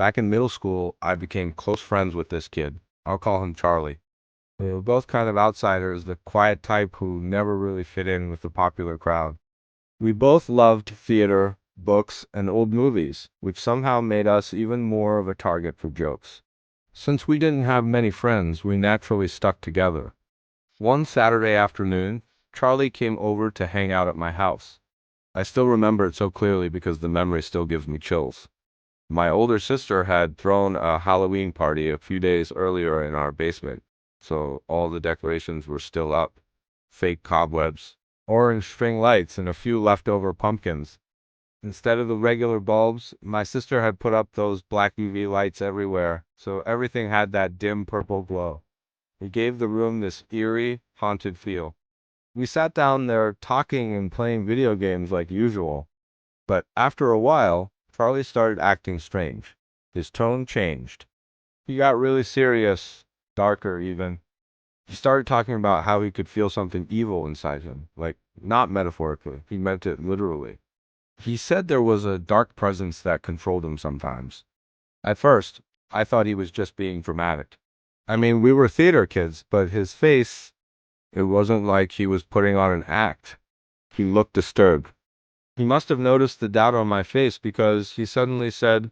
Back in middle school, I became close friends with this kid. I'll call him Charlie. We were both kind of outsiders, the quiet type who never really fit in with the popular crowd. We both loved theater, books, and old movies, which somehow made us even more of a target for jokes. Since we didn't have many friends, we naturally stuck together. One Saturday afternoon, Charlie came over to hang out at my house. I still remember it so clearly because the memory still gives me chills. My older sister had thrown a Halloween party a few days earlier in our basement, so all the decorations were still up. Fake cobwebs, orange string lights, and a few leftover pumpkins. Instead of the regular bulbs, my sister had put up those black UV lights everywhere, so everything had that dim purple glow. It gave the room this eerie, haunted feel. We sat down there talking and playing video games like usual. But after a while, Charlie started acting strange. His tone changed. He got really serious, darker even. He started talking about how he could feel something evil inside him, like not metaphorically, he meant it literally. He said there was a dark presence that controlled him sometimes. At first, I thought he was just being dramatic. I mean, we were theater kids, but his face, it wasn't like he was putting on an act. He looked disturbed. He must have noticed the doubt on my face because he suddenly said,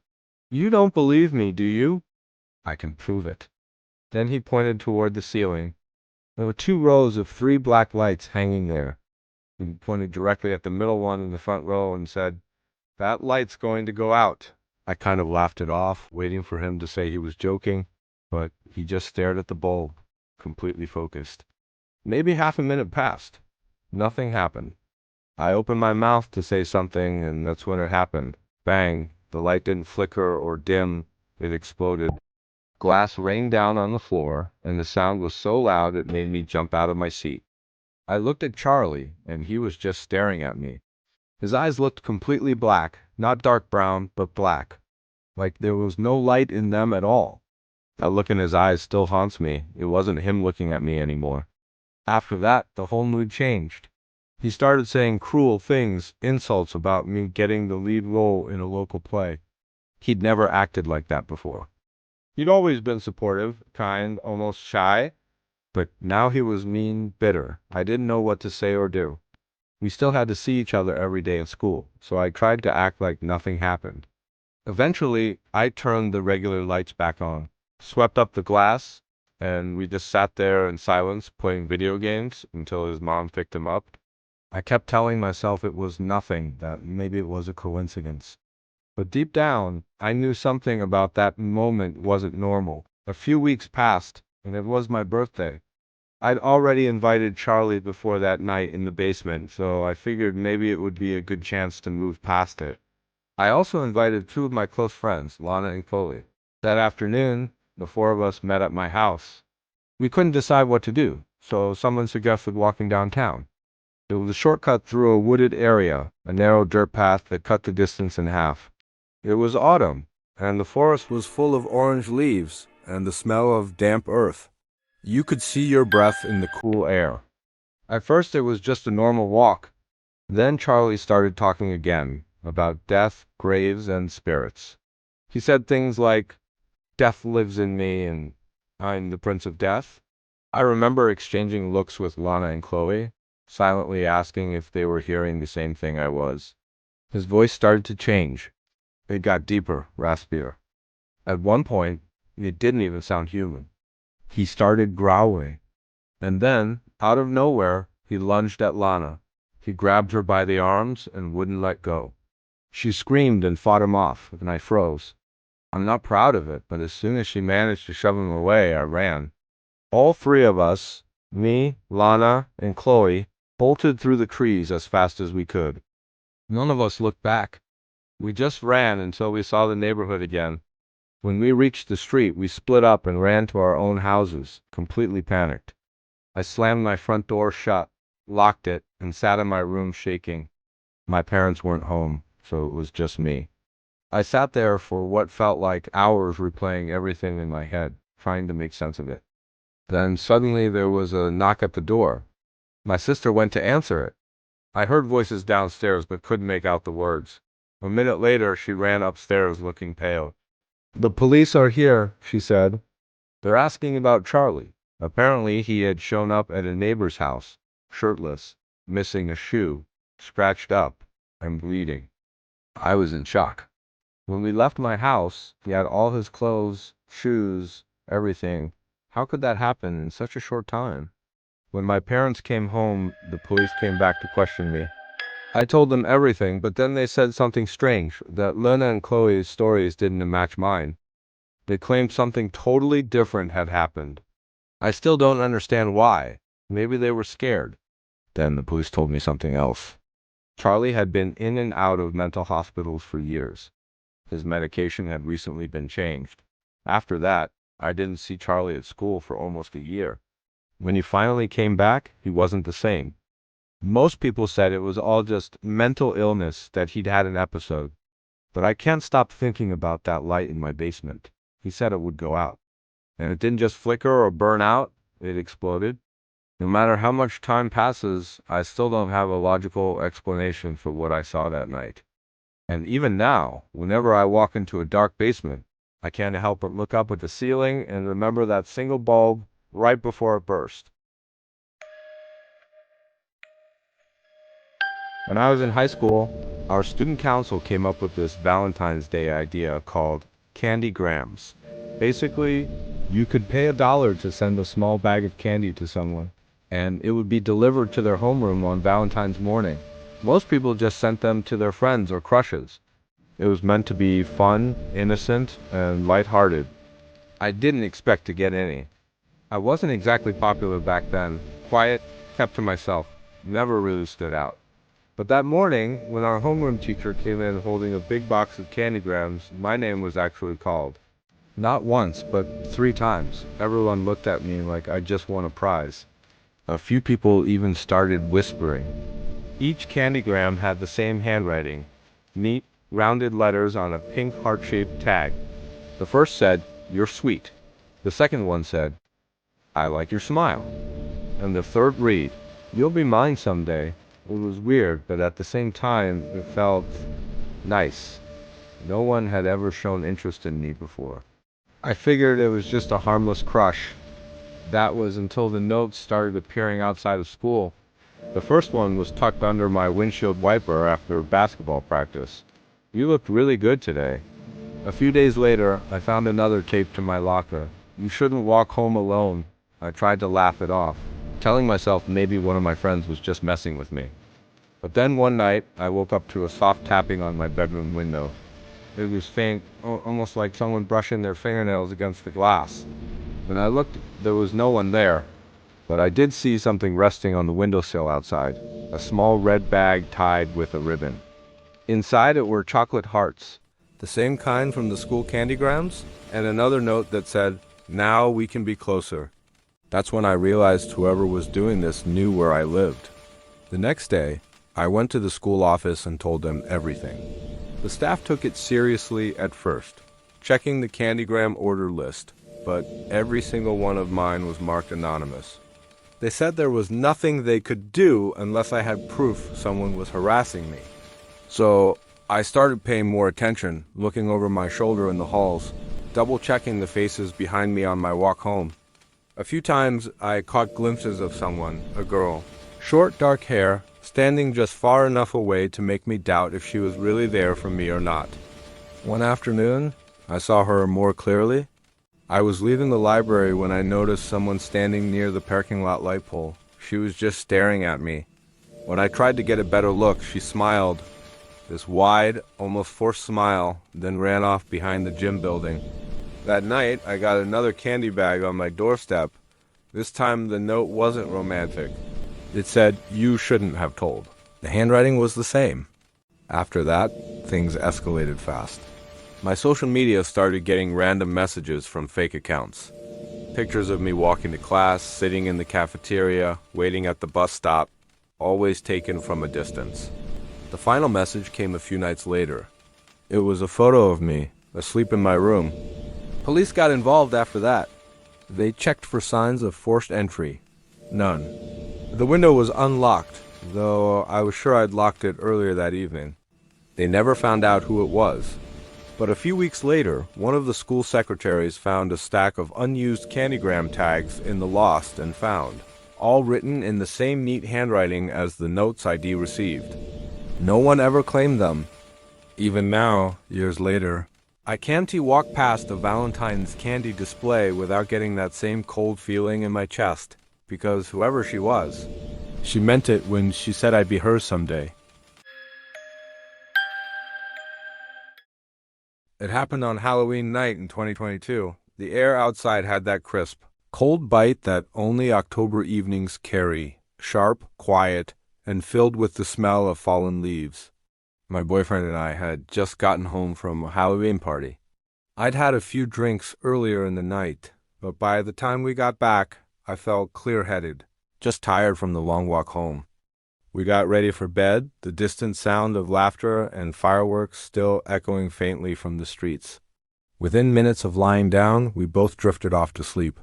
"You don't believe me, do you?" "I can prove it." Then he pointed toward the ceiling. There were two rows of three black lights hanging there. He pointed directly at the middle one in the front row and said, "That light's going to go out." I kind of laughed it off, waiting for him to say he was joking, but he just stared at the bulb, completely focused. Maybe half a minute passed. Nothing happened. I opened my mouth to say something, and that's when it happened. Bang! The light didn't flicker or dim. It exploded. Glass rained down on the floor, and the sound was so loud it made me jump out of my seat. I looked at Charlie, and he was just staring at me. His eyes looked completely black, not dark brown, but black. Like there was no light in them at all. That look in his eyes still haunts me. It wasn't him looking at me anymore. After that, the whole mood changed. He started saying cruel things, insults about me getting the lead role in a local play. He'd never acted like that before. He'd always been supportive, kind, almost shy, but now he was mean, bitter. I didn't know what to say or do. We still had to see each other every day at school, so I tried to act like nothing happened. Eventually, I turned the regular lights back on, swept up the glass, and we just sat there in silence playing video games until his mom picked him up. I kept telling myself it was nothing, that maybe it was a coincidence. But deep down, I knew something about that moment wasn't normal. A few weeks passed, and it was my birthday. I'd already invited Charlie before that night in the basement, so I figured maybe it would be a good chance to move past it. I also invited two of my close friends, Lana and Chloe. That afternoon, the four of us met at my house. We couldn't decide what to do, so someone suggested walking downtown. It was a shortcut through a wooded area, a narrow dirt path that cut the distance in half. It was autumn, and the forest was full of orange leaves and the smell of damp earth. You could see your breath in the cool air. At first it was just a normal walk. Then Charlie started talking again, about death, graves, and spirits. He said things like, "Death lives in me," and "I'm the Prince of Death." I remember exchanging looks with Lana and Chloe, silently asking if they were hearing the same thing I was. His voice started to change. It got deeper, raspier. At one point, it didn't even sound human. He started growling. And then, out of nowhere, he lunged at Lana. He grabbed her by the arms and wouldn't let go. She screamed and fought him off, and I froze. I'm not proud of it, but as soon as she managed to shove him away, I ran. All three of us, me, Lana, and Chloe, bolted through the trees as fast as we could. None of us looked back. We just ran until we saw the neighborhood again. When we reached the street, we split up and ran to our own houses, completely panicked. I slammed my front door shut, locked it, and sat in my room shaking. My parents weren't home, so it was just me. I sat there for what felt like hours replaying everything in my head, trying to make sense of it. Then suddenly there was a knock at the door. My sister went to answer it. I heard voices downstairs but couldn't make out the words. A minute later, she ran upstairs looking pale. "The police are here," she said. "They're asking about Charlie." Apparently, he had shown up at a neighbor's house, shirtless, missing a shoe, scratched up, and bleeding. I was in shock. When we left my house, he had all his clothes, shoes, everything. How could that happen in such a short time? When my parents came home, the police came back to question me. I told them everything, but then they said something strange, that Lena and Chloe's stories didn't match mine. They claimed something totally different had happened. I still don't understand why. Maybe they were scared. Then the police told me something else. Charlie had been in and out of mental hospitals for years. His medication had recently been changed. After that, I didn't see Charlie at school for almost a year. When he finally came back, he wasn't the same. Most people said it was all just mental illness, that he'd had an episode. But I can't stop thinking about that light in my basement. He said it would go out. And it didn't just flicker or burn out, it exploded. No matter how much time passes, I still don't have a logical explanation for what I saw that night. And even now, whenever I walk into a dark basement, I can't help but look up at the ceiling and remember that single bulb right before it burst. When I was in high school, our student council came up with this Valentine's Day idea called Candy Grams. Basically, you could pay $1 to send a small bag of candy to someone, and it would be delivered to their homeroom on Valentine's morning. Most people just sent them to their friends or crushes. It was meant to be fun, innocent, and lighthearted. I didn't expect to get any. I wasn't exactly popular back then. Quiet, kept to myself, never really stood out. But that morning, when our homeroom teacher came in holding a big box of candygrams, my name was actually called. Not once, but 3 times. Everyone looked at me like I just won a prize. A few people even started whispering. Each candygram had the same handwriting, neat, rounded letters on a pink heart-shaped tag. The first said, "You're sweet." The second one said, "I like your smile." And the third read, "You'll be mine someday." It was weird, but at the same time, it felt nice. No one had ever shown interest in me before. I figured it was just a harmless crush. That was until the notes started appearing outside of school. The first one was tucked under my windshield wiper after basketball practice. "You looked really good today." A few days later, I found another taped to my locker. "You shouldn't walk home alone." I tried to laugh it off, telling myself maybe one of my friends was just messing with me. But then one night, I woke up to a soft tapping on my bedroom window. It was faint, almost like someone brushing their fingernails against the glass. When I looked, there was no one there. But I did see something resting on the windowsill outside, a small red bag tied with a ribbon. Inside it were chocolate hearts, the same kind from the school candygrams, and another note that said, "Now we can be closer." That's when I realized whoever was doing this knew where I lived. The next day, I went to the school office and told them everything. The staff took it seriously at first, checking the candygram order list, but every single one of mine was marked anonymous. They said there was nothing they could do unless I had proof someone was harassing me. So I started paying more attention, looking over my shoulder in the halls, double-checking the faces behind me on my walk home. A few times I caught glimpses of someone, a girl, short dark hair, standing just far enough away to make me doubt if she was really there for me or not. One afternoon, I saw her more clearly. I was leaving the library when I noticed someone standing near the parking lot light pole. She was just staring at me. When I tried to get a better look, she smiled. This wide, almost forced smile, then ran off behind the gym building. That night, I got another candy bag on my doorstep. This time, the note wasn't romantic. It said, "You shouldn't have told." The handwriting was the same. After that, things escalated fast. My social media started getting random messages from fake accounts. Pictures of me walking to class, sitting in the cafeteria, waiting at the bus stop, always taken from a distance. The final message came a few nights later. It was a photo of me, asleep in my room. Police got involved after that. They checked for signs of forced entry. None. The window was unlocked, though I was sure I'd locked it earlier that evening. They never found out who it was. But a few weeks later, one of the school secretaries found a stack of unused candygram tags in the lost and found, all written in the same neat handwriting as the notes ID received. No one ever claimed them. Even now, years later, I can't walk past a Valentine's candy display without getting that same cold feeling in my chest, because whoever she was, she meant it when she said I'd be hers someday. It happened on Halloween night in 2022. The air outside had that crisp, cold bite that only October evenings carry, sharp, quiet, and filled with the smell of fallen leaves. My boyfriend and I had just gotten home from a Halloween party. I'd had a few drinks earlier in the night, but by the time we got back, I felt clear-headed, just tired from the long walk home. We got ready for bed, the distant sound of laughter and fireworks still echoing faintly from the streets. Within minutes of lying down, we both drifted off to sleep.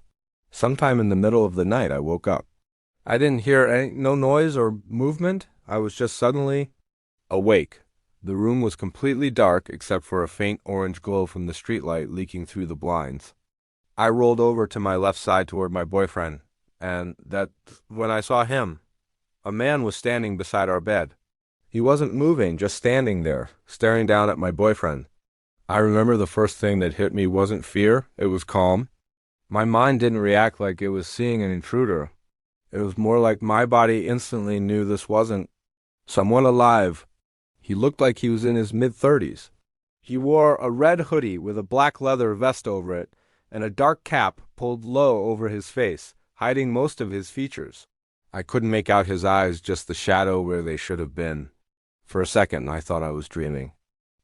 Sometime in the middle of the night, I woke up. I didn't hear no noise or movement. I was just suddenly awake. The room was completely dark except for a faint orange glow from the streetlight leaking through the blinds. I rolled over to my left side toward my boyfriend, and that's when I saw him. A man was standing beside our bed. He wasn't moving, just standing there, staring down at my boyfriend. I remember the first thing that hit me wasn't fear, it was calm. My mind didn't react like it was seeing an intruder. It was more like my body instantly knew this wasn't someone alive. He looked like he was in his mid-30s. He wore a red hoodie with a black leather vest over it, and a dark cap pulled low over his face, hiding most of his features. I couldn't make out his eyes, just the shadow where they should have been. For a second, I thought I was dreaming.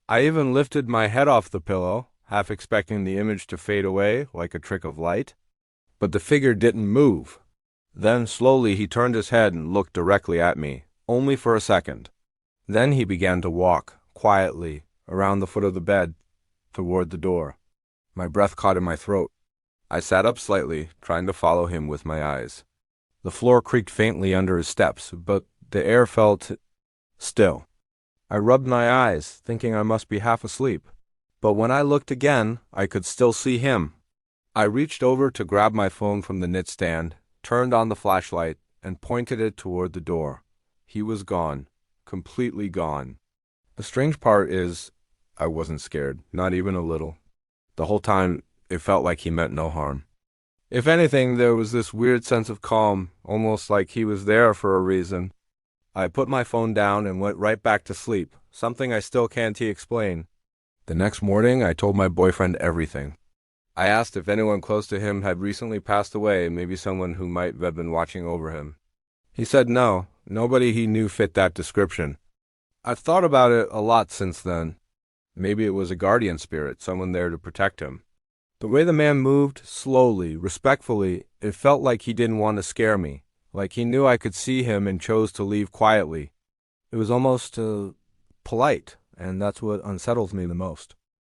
I even lifted my head off the pillow, half expecting the image to fade away like a trick of light. But the figure didn't move. Then, slowly, he turned his head and looked directly at me, only for a second. Then he began to walk, quietly, around the foot of the bed, toward the door. My breath caught in my throat. I sat up slightly, trying to follow him with my eyes. The floor creaked faintly under his steps, but the air felt still. I rubbed my eyes, thinking I must be half asleep. But when I looked again, I could still see him. I reached over to grab my phone from the nightstand, turned on the flashlight, and pointed it toward the door. He was gone. Completely gone. The strange part is, I wasn't scared, not even a little. The whole time, it felt like he meant no harm. If anything, there was this weird sense of calm, almost like he was there for a reason. I put my phone down and went right back to sleep, something I still can't explain. The next morning, I told my boyfriend everything. I asked if anyone close to him had recently passed away, maybe someone who might have been watching over him. He said no. Nobody he knew fit that description. I've thought about it a lot since then. Maybe it was a guardian spirit, someone there to protect him. The way the man moved, slowly, respectfully, it felt like he didn't want to scare me, like he knew I could see him and chose to leave quietly. It was almost polite, and that's what unsettles me the most.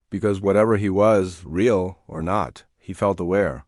Because whatever he was, real or not, he felt aware.